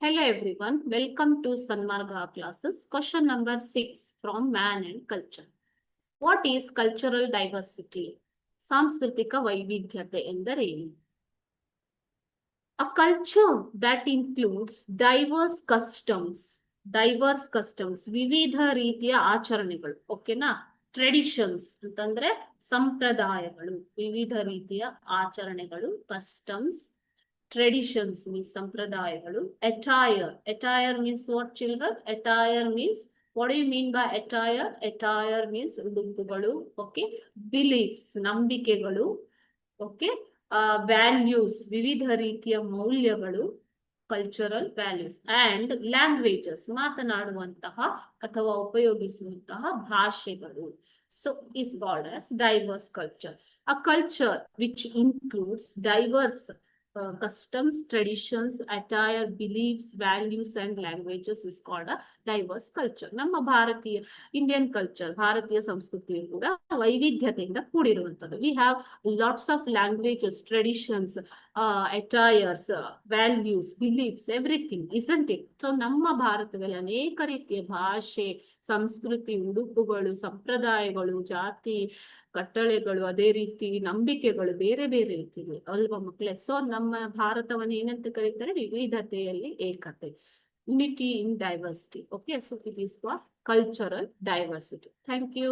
Hello everyone, welcome to Sanmarga classes. Question number 6 from Man and Culture. What is cultural diversity? ಸಾಂಸ್ಕೃತಿಕ ವೈವಿಧ್ಯತೆ ಎಂದರೇನು? A culture that includes diverse customs, ವಿವಿಧ ರೀತಿಯ ಆಚರಣೆಗಳು, ಓಕೆನಾ? Traditions ಅಂತಂದ್ರೆ ಸಂಪ್ರದಾಯಗಳು, ವಿವಿಧ ರೀತಿಯ ಆಚರಣೆಗಳು, ಕಸ್ಟಮ್ಸ್. Traditions means ಸಂಪ್ರದಾಯಗಳು. Attire means what, children? Attire means, what do you mean by attire? Attire means ಉಡುಪುಗಳು. Okay. Beliefs, ನಂಬಿಕೆಗಳು. Okay. Values, ವಿವಿಧ ರೀತಿಯ ಮೌಲ್ಯಗಳು, ಕಲ್ಚರಲ್ ವ್ಯಾಲ್ಯೂಸ್. ಅಂಡ್ ಲ್ಯಾಂಗ್ವೇಜಸ್, ಮಾತನಾಡುವಂತಹ ಅಥವಾ ಉಪಯೋಗಿಸುವಂತಹ ಭಾಷೆಗಳು. So is called as diverse culture. A culture which includes diverse customs, traditions, attire, beliefs, values and languages is called a diverse culture. ನಮ್ಮ ಭಾರತೀಯ Indian culture, ಭಾರತೀಯ ಸಂಸ್ಕೃತಿಯು ಕೂಡ ವೈವಿಧ್ಯತೆಯಿಂದ ಕೂಡಿರುವಂಥದ್ದು. We have lots of languages, traditions, attires, values, beliefs, everything, isn't it? So ನಮ್ಮ ಭಾರತದಲ್ಲಿ ಅನೇಕ ರೀತಿಯ ಭಾಷೆ, ಸಂಸ್ಕೃತಿ, ಉಡುಪುಗಳು, ಸಂಪ್ರದಾಯಗಳು, ಜಾತಿ ಕಟ್ಟಳೆಗಳು, ಅದೇ ರೀತಿ ನಂಬಿಕೆಗಳು ಬೇರೆ ಬೇರೆ ರೀತಿಯಲ್ಲಿ ಅಲ್ವಾ ಮಕ್ಕಳೇ? ಸೊ ನಮ್ಮ ಭಾರತವನ್ನು ಏನಂತ ಕರೀತಾರೆ? ವಿವಿಧತೆಯಲ್ಲಿ ಏಕತೆ, unity in diversity. Okay, so it is for cultural diversity. Thank you.